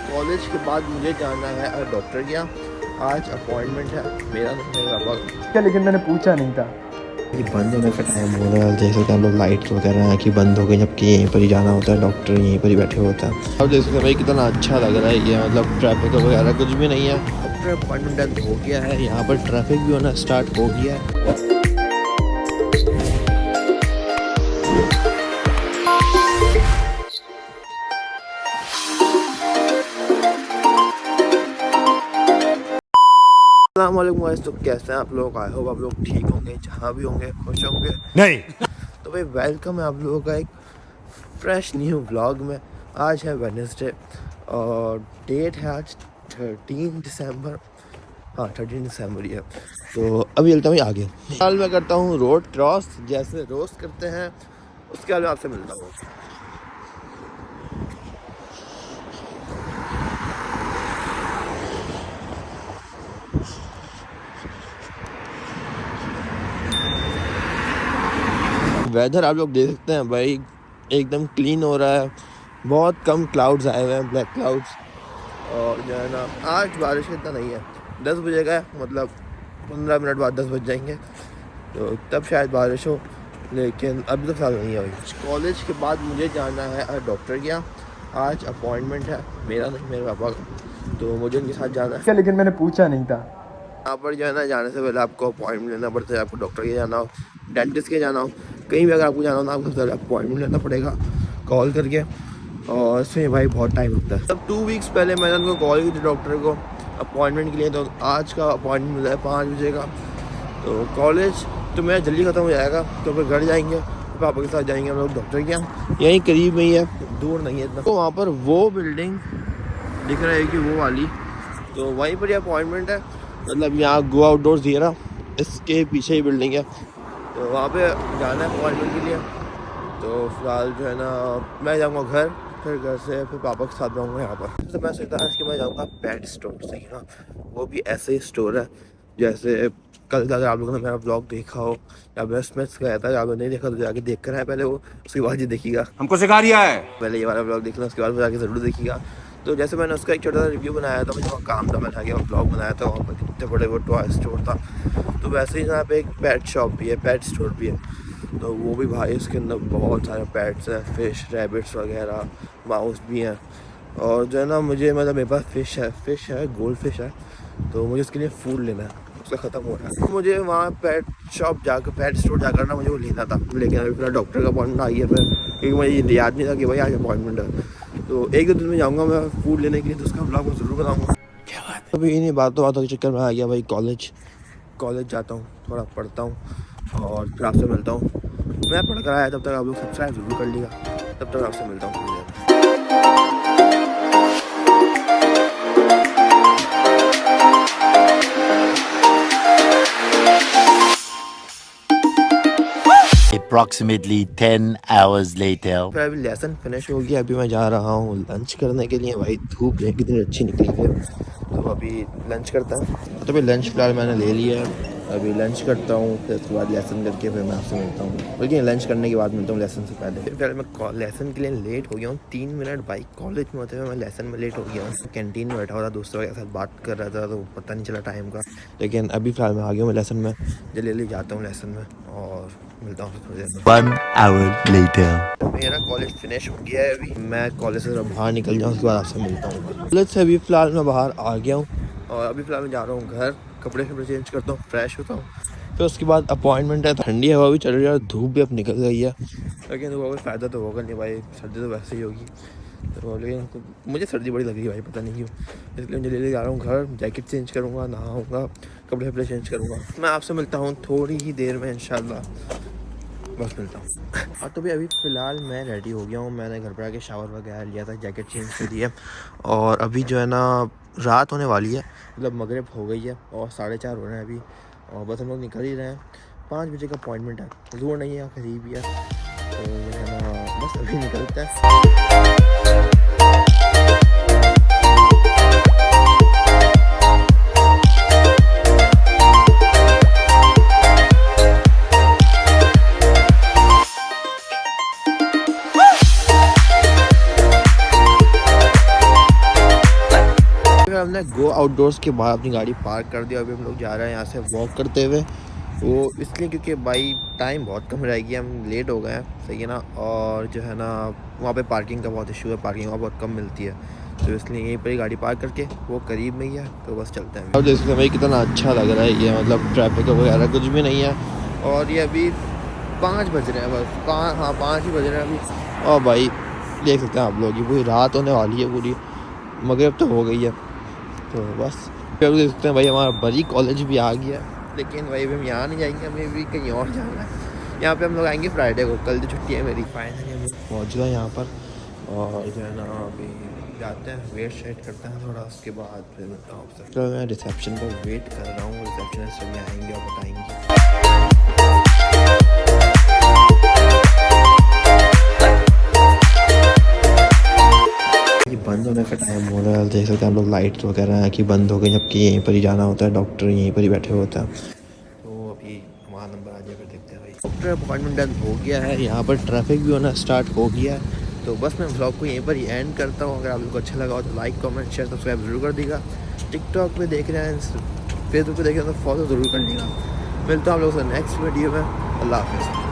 College के बाद मुझे जाना है डॉक्टर के यहाँ। आज अपॉइंटमेंट है मेरा पापा क्या, लेकिन मैंने पूछा नहीं था। ये बंद होने का टाइम हो रहा है। देख सकते हैं हम लोग लाइट्स वगैरह की बंद हो गई, जबकि यहीं पर ही जाना होता है, डॉक्टर यहीं पर ही बैठे होता है। अब देख सकते हैं भाई कितना अच्छा लग रहा है ये, मतलब ट्रैफिक वगैरह कुछ भी नहीं है। डॉक्टर अपॉइंटमेंट हो गया है, यहाँ पर ट्रैफिक भी होना स्टार्ट हो गया है। अस्सलामुअलैकुम गाइस, तो कैसे हैं आप लोग? आई होप आप लोग ठीक होंगे, जहाँ भी होंगे खुश होंगे। नहीं तो भाई वेलकम है आप लोगों का एक फ्रेश न्यू व्लॉग में। आज है वेडनेसडे और डेट है आज 13 दिसंबर। हाँ 13 दिसंबर ही है। तो अभी चलता हूँ आगे। फिलहाल मैं करता हूँ रोड क्रॉस, जैसे रोज करते हैं। उसके बाद मैं आपसे मिलता हूँ। वेदर आप लोग देख सकते हैं भाई, एकदम क्लीन हो रहा है। बहुत कम क्लाउड्स आए हुए हैं, ब्लैक क्लाउड्स। और जो है ना आज बारिश इतना नहीं है। 10 बजे का है, मतलब 15 मिनट बाद 10 बज जाएंगे, तो तब शायद बारिश हो, लेकिन अभी तो फिलहाल नहीं है भाई। कॉलेज के बाद मुझे जाना है डॉक्टर के यहाँ। आज अपॉइंटमेंट है मेरा नहीं, मेरे पापा का, तो मुझे उनके साथ जाना है। क्या, लेकिन मैंने पूछा नहीं था। यहाँ पर जो है ना जाने से पहले आपको अपॉइंटमेंट लेना पड़ता है। आपको डॉक्टर के जाना हो, डेंटिस्ट के जाना हो, कहीं भी अगर आपको जाना हो ना, आपको सबसे अपॉइंटमेंट लेना पड़ेगा कॉल करके। और इसमें भाई बहुत टाइम लगता है। तब 2 वीक्स पहले मैंने उनको कॉल की थी डॉक्टर को अपॉइंटमेंट के लिए, तो आज का अपॉइंटमेंट मिला है 5 बजे का। तो कॉलेज तो मेरा जल्दी ख़त्म हो जाएगा, तो फिर घर जाएंगे, पापा के साथ जाएंगे हम लोग डॉक्टर के यहाँ। यहीं करीब में ही है, दूर नहीं है इतना। तो वहाँ पर वो बिल्डिंग दिख रहा है कि वो वाली, तो वहीं पर ही अपॉइंटमेंट है। मतलब यहाँ गो आउटडोर्स दिए ना, इसके पीछे ही बिल्डिंग है, तो वहाँ पे जाना है अपॉइंटमेंट के लिए। तो फिलहाल जो है ना मैं जाऊँगा घर, फिर घर से फिर पापा के साथ जाऊँगा यहाँ पर। तो मैं सोचता हूँ कि मैं जाऊँगा पेट स्टोर से ही ना, वो भी ऐसे ही स्टोर है जैसे कल अगर आप लोगों ने मेरा ब्लॉग देखा हो, या वेस्ट स्मिथ्स गया था, अगर नहीं देखा तो जाके देख कर आए पहले वो, उसके बाद ये देखिएगा। हमको सिखा रिया है। पहले ये वाला ब्लॉग देखना, उसके बाद जाके ज़रूर देखिएगा। तो जैसे मैंने उसका एक छोटा सा रिव्यू बनाया था, मुझे वहाँ काम था, मैं था कि ब्लॉग बनाया था, वहाँ पर कितने बड़े वो टॉय स्टोर था। तो वैसे ही यहाँ पे एक पेट शॉप भी है, पेट स्टोर भी है। तो वो भी भाई उसके अंदर बहुत सारे पेट्स हैं, फ़िश, रैबिट्स वगैरह, माउस भी हैं। और जो है ना मुझे, मतलब मेरे पास फ़िश है, गोल्ड फिश है, तो मुझे उसके लिए फूड लेना है, उसका ख़त्म हो रहा है। तो मुझे वहाँ पेट शॉप जाकर, पेट स्टोर जाकर ना मुझे वो लेना था, लेकिन अभी फिर डॉक्टर का अपॉइंटमेंट आ गया फिर, क्योंकि मुझे याद नहीं था कि भाई आज अपॉइंटमेंट है। तो 1-2 दिन में जाऊँगा मैं फूड लेने के लिए, तो उसका ब्लॉग मैं ज़रूर बताऊँगा। क्या बात है, अभी इन्हीं बातों के चक्कर में आ गया भाई। कॉलेज जाता हूँ, थोड़ा पढ़ता हूँ और फिर आपसे मिलता हूँ। मैं पढ़ कर आया, तब तक आप लोग सब्सक्राइब ज़रूर कर लिएगा। तब तक आपसे मिलता हूँ। Approximately 10 hours later. फिर अभी लेसन फिनिश हो गया, अभी मैं जा रहा हूँ लंच करने के लिए। भाई धूप देख कितनी अच्छी निकली है, तो अभी लंच करता हूँ। तो अभी लंच फिलहाल मैंने ले लिया है, अभी लंच करता हूँ, फिर उसके बाद लेसन करके फिर मैं आपसे मिलता हूँ। बल्कि लंच करने के बाद मिलता हूँ, लेसन से पहले। फिर मैं लेसन के लिए लेट हो गया हूँ 3 मिनट भाई। कॉलेज में होते हुए मैं लेसन में लेट हो गया हूँ। कैंटीन में बैठा हुआ था, दोस्तों के साथ बात कर रहा था, तो पता नहीं चला टाइम का। लेकिन अभी फिलहाल मैं आ गया हूँ लेसन में, जल्दी जाता हूँ लेसन में और मिलता हूँ थोड़ी देर में। 1 hour later. मेरा कॉलेज फिनिश हो गया है, अभी मैं कॉलेज से बाहर निकल जाऊँ, उसके बाद आपसे मिलता हूँ। कॉलेज से अभी फ़िलहाल मैं बाहर आ गया हूँ और अभी फ़िलहाल मैं जा रहा हूँ घर, कपड़े चेंज करता हूँ, फ्रेश होता हूँ। फिर उसके बाद अपॉइंटमेंट है। ठंडी हवा भी चल रही है और धूप भी अब निकल गई है, लेकिन वो कोई फ़ायदा तो होगा नहीं भाई, सर्दी तो वैसे ही होगी। तो लेकिन तो मुझे सर्दी बड़ी लग रही है भाई, पता नहीं क्यों। इसलिए मुझे ले जा रहा हूँ घर, जैकेट चेंज करूँगा, नहाऊँगा, कपड़े चेंज करूँगा। मैं आपसे मिलता हूँ थोड़ी ही देर में इंशाल्लाह, बस मिलता हूँ। और तो भी अभी फ़िलहाल मैं रेडी हो गया हूँ। मैंने घर पर आके शावर वगैरह लिया था, जैकेट चेंज कर दिया, और अभी जो है ना रात होने वाली है, मतलब मगरिब हो गई है और 4:30 हो रहे हैं अभी, और बस हम लोग निकल ही रहे हैं। 5 बजे का अपॉइंटमेंट है, दूर नहीं है, करीब ही है, तो जो है ना बस अभी निकलते हैं। हमने गो आउटडोर्स के बाहर अपनी गाड़ी पार्क कर दिया। अभी हम लोग जा रहे हैं यहाँ से वॉक करते हुए, वो इसलिए क्योंकि भाई टाइम बहुत कम रहेगी, हम लेट हो गए हैं, सही है ना। और जो है ना वहाँ पे पार्किंग का बहुत इशू है, पार्किंग वहाँ बहुत कम मिलती है, तो इसलिए यहीं पर ही गाड़ी पार्क करके वो करीब में ही है, तो बस चलते हैं। अब देखते हैं भाई कितना अच्छा लग रहा है ये, मतलब ट्रैफिक वगैरह कुछ भी नहीं है। और ये अभी 5 बज रहे हैं बस, 5 ही बज रहे हैं अभी। और भाई देख सकते हैं आप लोग, ये पूरी रात होने वाली है पूरी, मगरिब तो हो गई है, तो बस फिर देख सकते हैं भाई हमारा बरी कॉलेज भी आ गया। लेकिन भाई अभी हम यहाँ नहीं जाएंगे, हमें भी कहीं और जाना है। यहाँ पे हम लोग आएंगे फ्राइडे को, कल तो छुट्टी है मेरी। फाइनली हम मौजूद है यहाँ पर, और जो है ना अभी जाते हैं, वेट शेट करते हैं थोड़ा, उसके बाद फिर मिलता हूँ आपसे। तो मैं रिसेप्शन पर वेट कर रहा हूँ, रिसेप्शनिस्ट में आएंगे और बताएंगे। ये बंद होने का टाइम हो रहा है, देख सकते हैं हम लोग, लाइट्स वगैरह कि बंद हो गई, जबकि यहीं पर ही जाना होता है, डॉक्टर यहीं पर ही बैठे होता है। तो अभी हमारा नंबर आ जाएगा, देखते हैं भाई। डॉक्टर अपॉइंटमेंट डन हो गया है, यहाँ पर ट्रैफिक भी होना स्टार्ट हो गया है। तो बस मैं व्लॉग को यहीं पर ही एंड करता हूँ। अगर आप लोग को अच्छा लगा हो तो लाइक कमेंट शेयर सब्सक्राइब जरूर कर दीजिएगा। टिकटॉक पे देख रहे हैं, फेसबुक पे देख रहे हैं तो फॉलो ज़रूर कर दीजिएगा। मिलता हूँ आप लोगों से नेक्स्ट वीडियो में। अल्लाह हाफ़िज़।